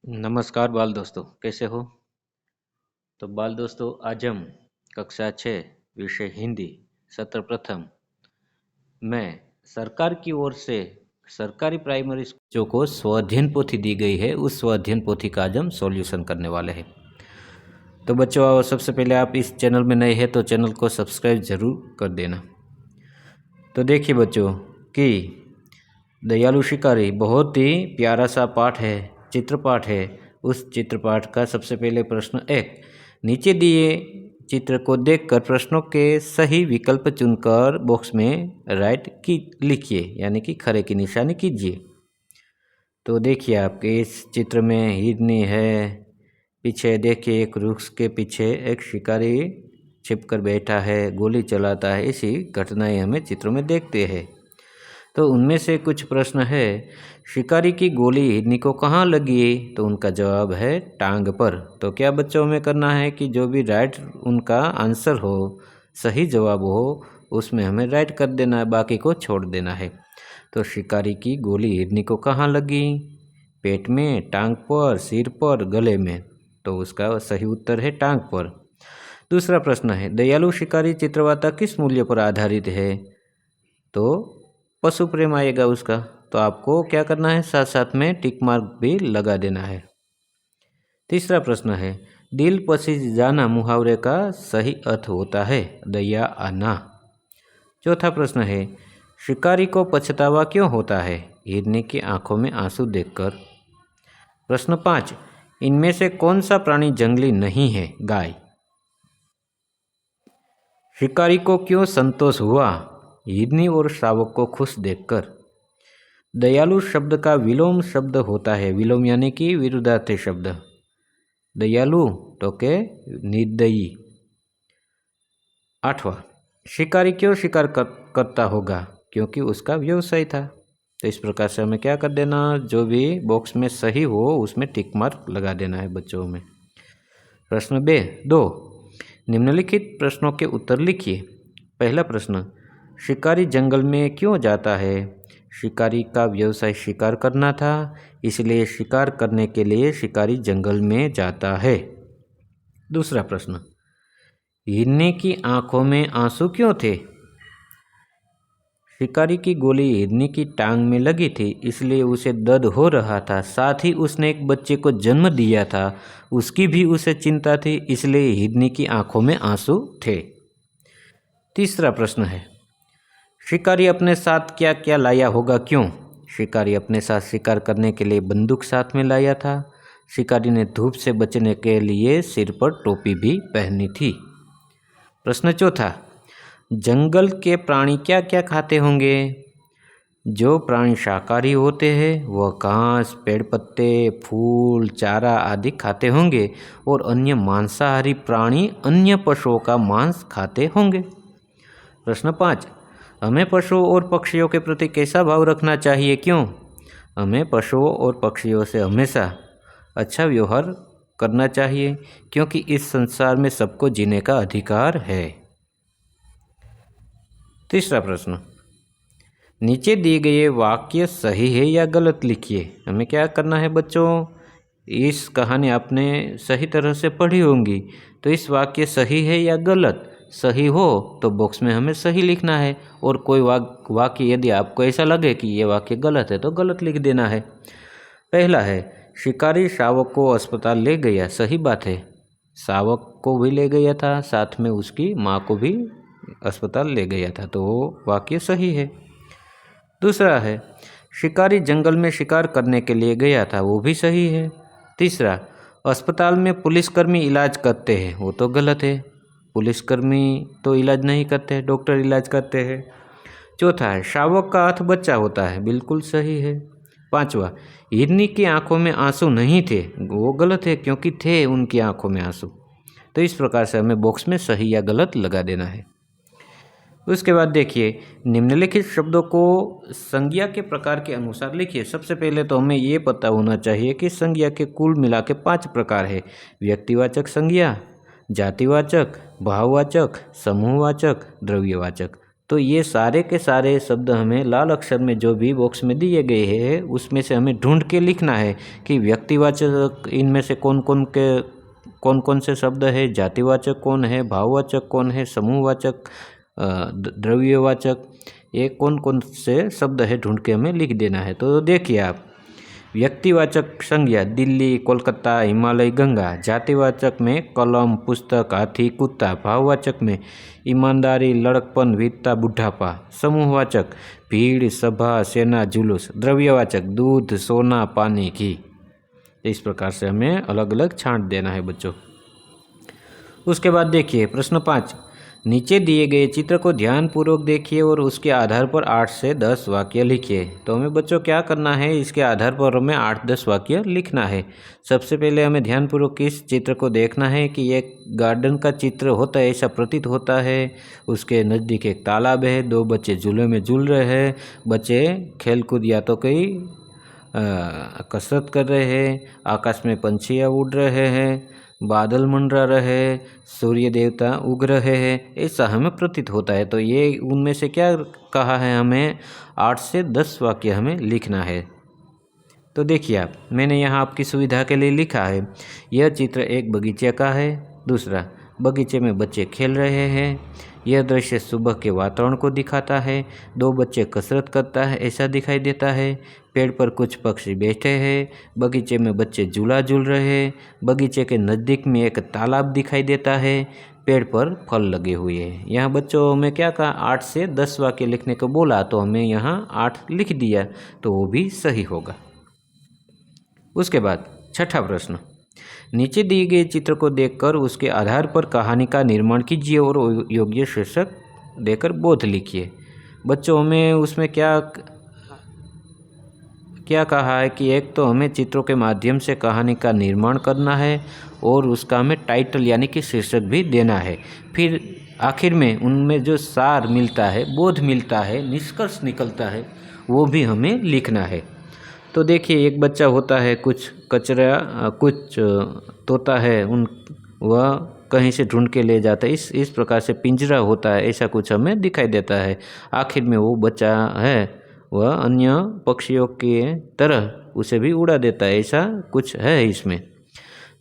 नमस्कार बाल दोस्तों, कैसे हो? तो बाल दोस्तों, आज हम कक्षा 6 विषय हिंदी सत्र प्रथम में सरकार की ओर से सरकारी प्राइमरी स्कूलों को स्वाध्ययन पोथी दी गई है। उस स्वाध्ययन पोथी का आज हम सॉल्यूशन करने वाले हैं। तो बच्चों, सबसे पहले आप इस चैनल में नए हैं तो चैनल को सब्सक्राइब जरूर कर देना। तो देखिए बच्चों कि दयालु शिकारी बहुत ही प्यारा सा पाठ है, चित्रपाठ है। उस चित्रपाठ का सबसे पहले प्रश्न 1, नीचे दिए चित्र को देखकर प्रश्नों के सही विकल्प चुनकर बॉक्स में राइट की लिखिए, यानी कि खरे की निशानी कीजिए। तो देखिए आपके इस चित्र में हिरनी है, पीछे देखिए एक वृक्ष के पीछे एक शिकारी छिपकर बैठा है, गोली चलाता है। ऐसी घटनाएं हमें चित्रों में देखते हैं। तो उनमें से कुछ प्रश्न है, शिकारी की गोली हिरनी को कहाँ लगी? तो उनका जवाब है टांग पर। तो क्या बच्चों में करना है कि जो भी राइट उनका आंसर हो, सही जवाब हो, उसमें हमें राइट कर देना है, बाकी को छोड़ देना है। तो शिकारी की गोली हिरनी को कहाँ लगी? पेट में, टांग पर, सिर पर, गले में। तो उसका सही उत्तर है टांग पर। दूसरा प्रश्न है, दयालु शिकारी चित्रवार्ता किस मूल्य पर आधारित है? तो पशु प्रेम आएगा उसका। तो आपको क्या करना है, साथ साथ में टिक मार्क भी लगा देना है। तीसरा प्रश्न है, दिल पसीज जाना मुहावरे का सही अर्थ होता है दया आना। चौथा प्रश्न है, शिकारी को पछतावा क्यों होता है? हिरनी की आंखों में आंसू देखकर। प्रश्न 5, इनमें से कौन सा प्राणी जंगली नहीं है? गाय। शिकारी को क्यों संतोष हुआ? हिरनी और शावक को खुश देखकर। दयालु शब्द का विलोम शब्द होता है, विलोम यानी कि विरुद्धार्थी शब्द। दयालु तो के निर्दयी। 8वां, शिकारी क्यों शिकार करता होगा? क्योंकि उसका व्यवसाय था। तो इस प्रकार से हमें क्या कर देना, जो भी बॉक्स में सही हो उसमें टिक मार्क लगा देना है बच्चों में। प्रश्न 2, निम्नलिखित प्रश्नों के उत्तर लिखिए। पहला प्रश्न, शिकारी जंगल में क्यों जाता है? शिकारी का व्यवसाय शिकार करना था, इसलिए शिकार करने के लिए शिकारी जंगल में जाता है। दूसरा प्रश्न, हिरनी की आंखों में आंसू क्यों थे? शिकारी की गोली हिरनी की टांग में लगी थी, इसलिए उसे दर्द हो रहा था। साथ ही उसने एक बच्चे को जन्म दिया था, उसकी भी उसे चिंता थी, इसलिए हिरनी की आंखों में आंसू थे। तीसरा प्रश्न है, शिकारी अपने साथ क्या क्या लाया होगा, क्यों? शिकारी अपने साथ शिकार करने के लिए बंदूक साथ में लाया था। शिकारी ने धूप से बचने के लिए सिर पर टोपी भी पहनी थी। प्रश्न चौथा, जंगल के प्राणी क्या क्या खाते होंगे? जो प्राणी शाकाहारी होते हैं वह घास, पेड़ पत्ते, फूल, चारा आदि खाते होंगे और अन्य मांसाहारी प्राणी अन्य पशुओं का मांस खाते होंगे। प्रश्न 5, हमें पशुओं और पक्षियों के प्रति कैसा भाव रखना चाहिए, क्यों? हमें पशुओं और पक्षियों से हमेशा अच्छा व्यवहार करना चाहिए, क्योंकि इस संसार में सबको जीने का अधिकार है। तीसरा प्रश्न, नीचे दिए गए वाक्य सही है या गलत लिखिए। हमें क्या करना है बच्चों, इस कहानी आपने सही तरह से पढ़ी होंगी, तो इस वाक्य सही है या गलत, सही हो तो बॉक्स में हमें सही लिखना है, और कोई वाक्य यदि आपको ऐसा लगे कि ये वाक्य गलत है तो गलत लिख देना है। पहला है, शिकारी शावक को अस्पताल ले गया। सही बात है, शावक को भी ले गया था, साथ में उसकी माँ को भी अस्पताल ले गया था, तो वो वाक्य सही है। दूसरा है, शिकारी जंगल में शिकार करने के लिए गया था। वो भी सही है। तीसरा, अस्पताल में पुलिसकर्मी इलाज करते हैं। वो तो गलत है, पुलिसकर्मी तो इलाज नहीं करते, डॉक्टर इलाज करते हैं। चौथा है, शावक का हाथ बच्चा होता है। बिल्कुल सही है। पांचवा, हिरनी की आंखों में आंसू नहीं थे। वो गलत है, क्योंकि थे उनकी आंखों में आंसू। तो इस प्रकार से हमें बॉक्स में सही या गलत लगा देना है। उसके बाद देखिए, निम्नलिखित शब्दों को संज्ञा के प्रकार के अनुसार लिखिए। सबसे पहले तो हमें ये पता होना चाहिए कि संज्ञा के कुल मिला के 5 प्रकार है। व्यक्तिवाचक संज्ञा, जातिवाचक, भाववाचक, समूहवाचक, द्रव्यवाचक। तो ये सारे के सारे शब्द हमें लाल अक्षर में जो भी बॉक्स में दिए गए हैं उसमें से हमें ढूंढ के लिखना है कि व्यक्तिवाचक इनमें से कौन कौन से शब्द है, जातिवाचक कौन है, भाववाचक कौन है, समूहवाचक, द्रव्यवाचक, ये कौन कौन से शब्द है ढूंढ के हमें लिख देना है। तो देखिए आप, व्यक्तिवाचक संज्ञा दिल्ली, कोलकाता, हिमालय, गंगा। जातिवाचक में कलम, पुस्तक, हाथी, कुत्ता। भाववाचक में ईमानदारी, लड़कपन, वीरता, बुढ़ापा। समूहवाचक भीड़, सभा, सेना, जुलूस। द्रव्यवाचक दूध, सोना, पानी, घी। इस प्रकार से हमें अलग अलग छांट देना है बच्चों। उसके बाद देखिए प्रश्न 5, नीचे दिए गए चित्र को ध्यानपूर्वक देखिए और उसके आधार पर 8 से 10 वाक्य लिखिए। तो हमें बच्चों क्या करना है, इसके आधार पर हमें 8-10 वाक्य लिखना है। सबसे पहले हमें ध्यानपूर्वक इस चित्र को देखना है कि एक गार्डन का चित्र होता है, ऐसा प्रतीत होता है। उसके नज़दीक एक तालाब है, 2 बच्चे झूले में झूल रहे हैं। बच्चे खेलकूद या तो कई कसरत कर रहे हैं। आकाश में पंछियाँ उड़ रहे हैं, बादल मंडरा रहे, सूर्य देवता उग रहे हैं, ऐसा हमें प्रतीत होता है। तो ये उनमें से क्या कहा है, हमें 8 से 10 वाक्य हमें लिखना है। तो देखिए आप, मैंने यहाँ आपकी सुविधा के लिए लिखा है। यह चित्र एक बगीचे का है। दूसरा, बगीचे में बच्चे खेल रहे हैं। यह दृश्य सुबह के वातावरण को दिखाता है। 2 बच्चे कसरत करता है ऐसा दिखाई देता है। पेड़ पर कुछ पक्षी बैठे हैं। बगीचे में बच्चे झूला झूल रहे हैं। बगीचे के नज़दीक में एक तालाब दिखाई देता है। पेड़ पर फल लगे हुए हैं। यहाँ बच्चों में क्या कहा, 8 से 10 वाक्य लिखने को बोला, तो हमें यहाँ 8 लिख दिया, तो वो भी सही होगा। उसके बाद छठा प्रश्न, नीचे दिए गए चित्र को देखकर उसके आधार पर कहानी का निर्माण कीजिए और योग्य शीर्षक देकर बोध लिखिए। बच्चों हमें उसमें क्या कहा है कि एक तो हमें चित्रों के माध्यम से कहानी का निर्माण करना है और उसका हमें टाइटल यानी कि शीर्षक भी देना है। फिर आखिर में उनमें जो सार मिलता है, बोध मिलता है, निष्कर्ष निकलता है, वो भी हमें लिखना है। तो देखिए, एक बच्चा होता है, कुछ तोता है, वह कहीं से ढूंढ के ले जाता है। इस प्रकार से पिंजरा होता है, ऐसा कुछ हमें दिखाई देता है। आखिर में वो बच्चा है, वह अन्य पक्षियों की तरह उसे भी उड़ा देता है, ऐसा कुछ है इसमें।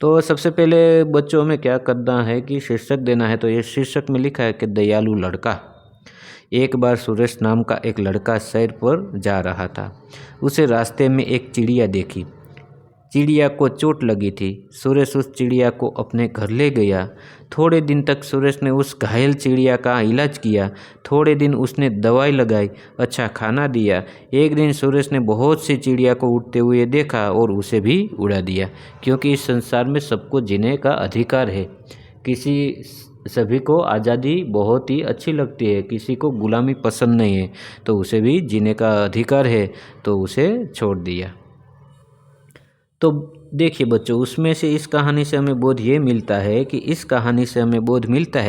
तो सबसे पहले बच्चों में क्या करना है कि शीर्षक देना है। तो ये शीर्षक में लिखा है कि दयालु लड़का। एक बार सुरेश नाम का एक लड़का सैर पर जा रहा था। उसे रास्ते में एक चिड़िया देखी। चिड़िया को चोट लगी थी। सुरेश उस चिड़िया को अपने घर ले गया। थोड़े दिन तक सुरेश ने उस घायल चिड़िया का इलाज किया। थोड़े दिन उसने दवाई लगाई, अच्छा खाना दिया। एक दिन सुरेश ने बहुत सी चिड़िया को उड़ते हुए देखा और उसे भी उड़ा दिया, क्योंकि इस संसार में सबको जीने का अधिकार है। सभी को आज़ादी बहुत ही अच्छी लगती है, किसी को गुलामी पसंद नहीं है, तो उसे भी जीने का अधिकार है, तो उसे छोड़ दिया। तो देखिए बच्चों, उसमें से इस कहानी से हमें बोध ये मिलता है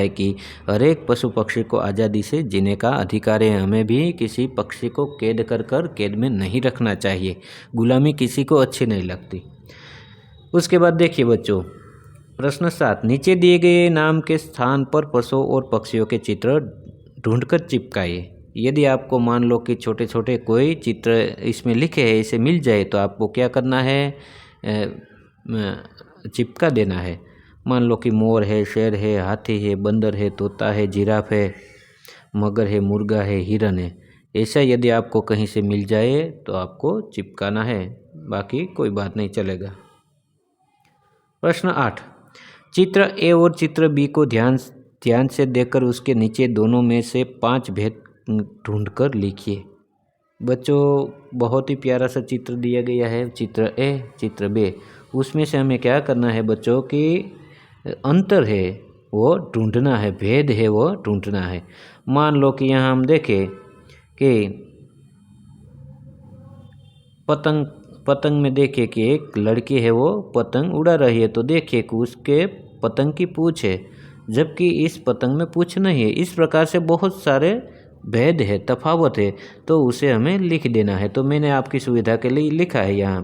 कि हर एक पशु पक्षी को आज़ादी से जीने का अधिकार है। हमें भी किसी पक्षी को कैद कर कैद में नहीं रखना चाहिए। गुलामी किसी को अच्छी नहीं लगती। उसके बाद देखिए बच्चों, प्रश्न 7, नीचे दिए गए नाम के स्थान पर पशुओं और पक्षियों के चित्र ढूंढकर चिपकाइए। यदि आपको मान लो कि छोटे छोटे कोई चित्र इसमें लिखे हैं, इसे मिल जाए, तो आपको क्या करना है, चिपका देना है। मान लो कि मोर है, शेर है, हाथी है, बंदर है, तोता है, जिराफ है, मगर है, मुर्गा है, हिरन है, ऐसा यदि आपको कहीं से मिल जाए तो आपको चिपकाना है, बाकी कोई बात नहीं, चलेगा। प्रश्न 8, चित्र ए और चित्र बी को ध्यान से देखकर उसके नीचे दोनों में से 5 भेद ढूंढकर लिखिए। बच्चों, बहुत ही प्यारा सा चित्र दिया गया है, चित्र ए, चित्र बी। उसमें से हमें क्या करना है बच्चों कि अंतर है वो ढूंढना है, भेद है वो ढूंढना है। मान लो कि यहाँ हम देखें कि पतंग में देखें कि एक लड़की है, वो पतंग उड़ा रही है, तो देखिए कि उसके पतंग की पूँछ है, जबकि इस पतंग में पूँछ नहीं है। इस प्रकार से बहुत सारे भेद है, तफावत है, तो उसे हमें लिख देना है। तो मैंने आपकी सुविधा के लिए लिखा है यहाँ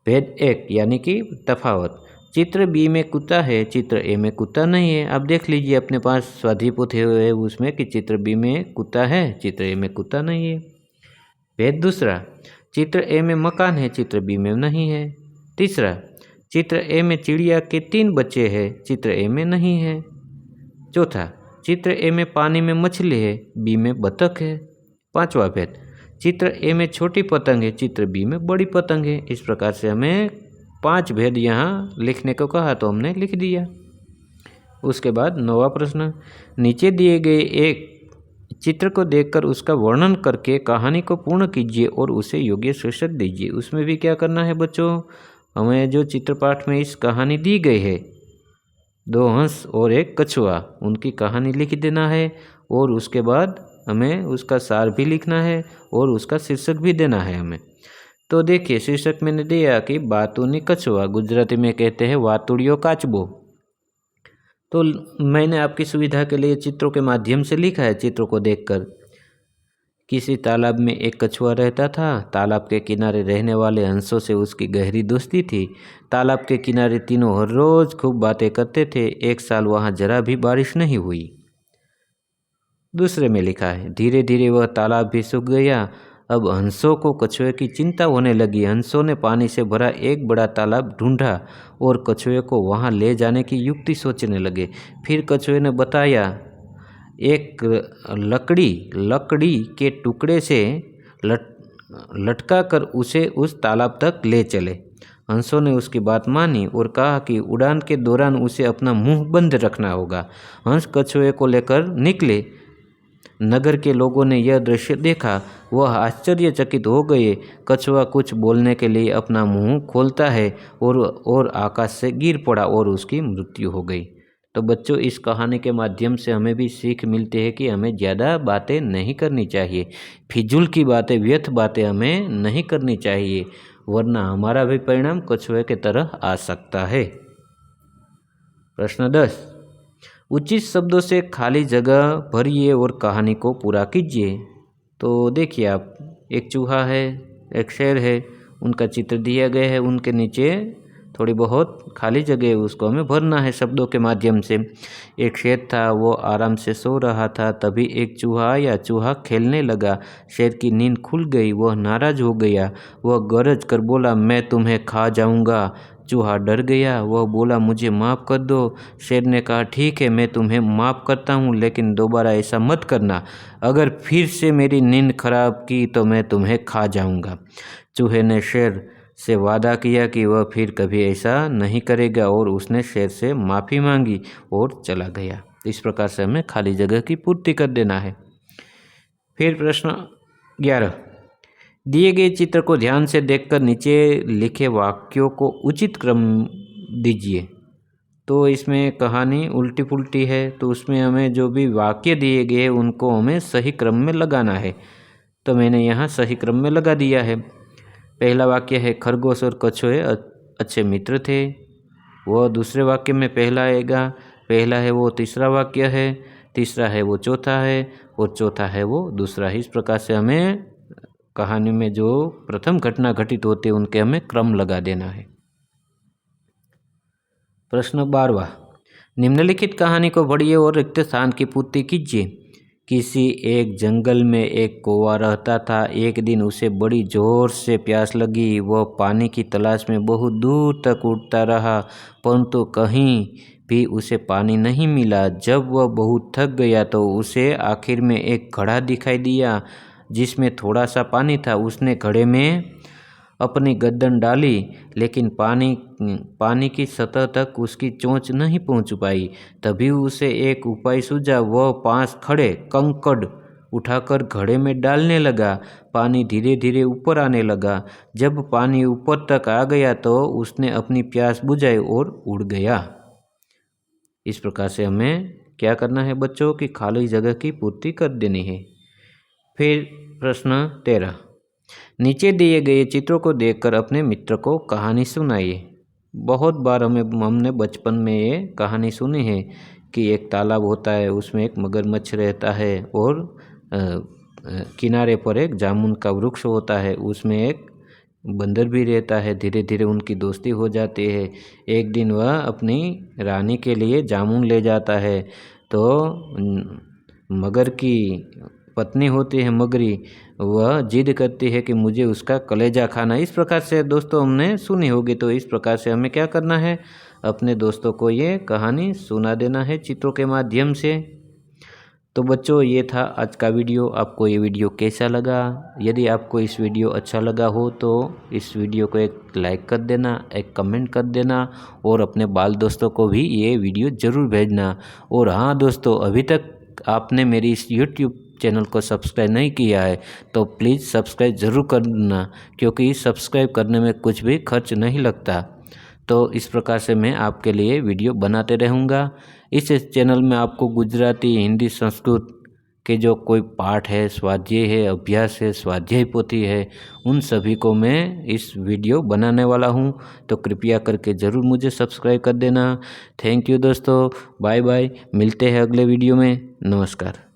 भेद 1 यानी कि तफावत। चित्र बी में कुत्ता है, चित्र ए में कुत्ता नहीं है। आप देख लीजिए अपने पास स्वाध्याय पोथी है उसमें कि चित्र बी में कुत्ता है, चित्र ए में कुत्ता नहीं है। भेद दूसरा, चित्र ए में मकान है, चित्र बी में नहीं है। तीसरा, चित्र ए में चिड़िया के 3 बच्चे हैं, चित्र ए में नहीं है। चौथा, चित्र ए में पानी में मछली है, बी में बतख है। पांचवा भेद, चित्र ए में छोटी पतंग है, चित्र बी में बड़ी पतंग है। इस प्रकार से हमें 5 भेद यहाँ लिखने को कहा तो हमने लिख दिया। उसके बाद 9वां प्रश्न, नीचे दिए गए एक चित्र को देखकर उसका वर्णन करके कहानी को पूर्ण कीजिए और उसे योग्य शीर्षक दीजिए। उसमें भी क्या करना है बच्चों, हमें जो चित्रपाठ में इस कहानी दी गई है, 2 हंस और एक कछुआ, उनकी कहानी लिख देना है और उसके बाद हमें उसका सार भी लिखना है और उसका शीर्षक भी देना है हमें। तो देखिए शीर्षक मैंने दिया कि बातूनी कछुआ, गुजराती में कहते हैं वातुड़ियो काचबो। तो मैंने आपकी सुविधा के लिए चित्रों के माध्यम से लिखा है, चित्रों को देखकर। किसी तालाब में एक कछुआ रहता था। तालाब के किनारे रहने वाले हंसों से उसकी गहरी दोस्ती थी। तालाब के किनारे तीनों हर रोज खूब बातें करते थे। एक साल वहाँ जरा भी बारिश नहीं हुई। दूसरे में लिखा है, धीरे धीरे वह तालाब भी सूख गया। अब हंसों को कछुए की चिंता होने लगी। हंसों ने पानी से भरा एक बड़ा तालाब ढूंढा और कछुए को वहाँ ले जाने की युक्ति सोचने लगे। फिर कछुए ने बताया, एक लकड़ी के टुकड़े से लटका कर उसे उस तालाब तक ले चले। हंसों ने उसकी बात मानी और कहा कि उड़ान के दौरान उसे अपना मुंह बंद रखना होगा। हंस कछुए को लेकर निकले। नगर के लोगों ने यह दृश्य देखा, वह आश्चर्यचकित हो गए। कछुआ कुछ बोलने के लिए अपना मुंह खोलता है और आकाश से गिर पड़ा और उसकी मृत्यु हो गई। तो बच्चों, इस कहानी के माध्यम से हमें भी सीख मिलती है कि हमें ज़्यादा बातें नहीं करनी चाहिए। फिजूल की बातें, व्यर्थ बातें हमें नहीं करनी चाहिए, वरना हमारा भी परिणाम कछुए की तरह आ सकता है। प्रश्न 10, उचित शब्दों से खाली जगह भरिए और कहानी को पूरा कीजिए। तो देखिए आप, एक चूहा है, एक शेर है, उनका चित्र दिया गया है। उनके नीचे थोड़ी बहुत खाली जगह है, उसको हमें भरना है शब्दों के माध्यम से। एक शेर था, वो आराम से सो रहा था। तभी एक चूहा आया। चूहा खेलने लगा। शेर की नींद खुल गई। वह नाराज हो गया। वह गरज कर बोला, मैं तुम्हें खा जाऊंगा। चूहा डर गया। वह बोला, मुझे माफ़ कर दो। शेर ने कहा, ठीक है, मैं तुम्हें माफ़ करता हूँ, लेकिन दोबारा ऐसा मत करना। अगर फिर से मेरी नींद खराब की तो मैं तुम्हें खा जाऊंगा। चूहे ने शेर से वादा किया कि वह फिर कभी ऐसा नहीं करेगा और उसने शेर से माफ़ी मांगी और चला गया। इस प्रकार से हमें खाली जगह की पूर्ति कर देना है। फिर प्रश्न 11, दिए गए चित्र को ध्यान से देखकर नीचे लिखे वाक्यों को उचित क्रम दीजिए। तो इसमें कहानी उल्टी पुल्टी है, तो उसमें हमें जो भी वाक्य दिए गए उनको हमें सही क्रम में लगाना है। तो मैंने यहाँ सही क्रम में लगा दिया है। पहला वाक्य है, खरगोश और कछुए अच्छे मित्र थे। वह दूसरे वाक्य में पहला आएगा। पहला है वो तीसरा वाक्य है, तीसरा है वो चौथा है और चौथा है वो दूसरा। इस प्रकार से हमें कहानी में जो प्रथम घटना घटित होती है उनके हमें क्रम लगा देना है। प्रश्न 12, निम्नलिखित कहानी को पढ़िए और रिक्त स्थान की पूर्ति कीजिए। किसी एक जंगल में एक कौवा रहता था। एक दिन उसे बड़ी जोर से प्यास लगी। वह पानी की तलाश में बहुत दूर तक उड़ता रहा, परंतु कहीं भी उसे पानी नहीं मिला। जब वह बहुत थक गया तो उसे आखिर में एक घड़ा दिखाई दिया जिसमें थोड़ा सा पानी था। उसने घड़े में अपनी गर्दन डाली, लेकिन पानी की सतह तक उसकी चोंच नहीं पहुंच पाई। तभी उसे एक उपाय सूझा। वह पास खड़े कंकड़ उठाकर घड़े में डालने लगा। पानी धीरे धीरे ऊपर आने लगा। जब पानी ऊपर तक आ गया तो उसने अपनी प्यास बुझाई और उड़ गया। इस प्रकार से हमें क्या करना है बच्चों की खाली जगह की पूर्ति कर देनी है। फिर प्रश्न 13, नीचे दिए गए चित्रों को देखकर अपने मित्र को कहानी सुनाइए। बहुत बार हमने बचपन में ये कहानी सुनी है कि एक तालाब होता है, उसमें एक मगरमच्छ रहता है और किनारे पर एक जामुन का वृक्ष होता है, उसमें एक बंदर भी रहता है। धीरे धीरे उनकी दोस्ती हो जाती है। एक दिन वह अपनी रानी के लिए जामुन ले जाता है, तो मगर की पत्नी होती है मगरी, वह जिद करती है कि मुझे उसका कलेजा खाना। इस प्रकार से दोस्तों हमने सुनी होगी। तो इस प्रकार से हमें क्या करना है, अपने दोस्तों को ये कहानी सुना देना है चित्रों के माध्यम से। तो बच्चों ये था आज का वीडियो। आपको ये वीडियो कैसा लगा? यदि आपको इस वीडियो अच्छा लगा हो तो इस वीडियो को एक लाइक कर देना, एक कमेंट कर देना और अपने बाल दोस्तों को भी ये वीडियो ज़रूर भेजना। और हाँ दोस्तों, अभी तक आपने मेरी इस यूट्यूब चैनल को सब्सक्राइब नहीं किया है तो प्लीज़ सब्सक्राइब ज़रूर करना, क्योंकि सब्सक्राइब करने में कुछ भी खर्च नहीं लगता। तो इस प्रकार से मैं आपके लिए वीडियो बनाते रहूँगा। इस चैनल में आपको गुजराती, हिंदी, संस्कृत के जो कोई पाठ है, स्वाध्याय है, अभ्यास है, स्वाध्याय पोथी है, उन सभी को मैं इस वीडियो बनाने वाला हूँ। तो कृपया करके ज़रूर मुझे सब्सक्राइब कर देना। थैंक यू दोस्तों, बाय बाय, मिलते हैं अगले वीडियो में। नमस्कार।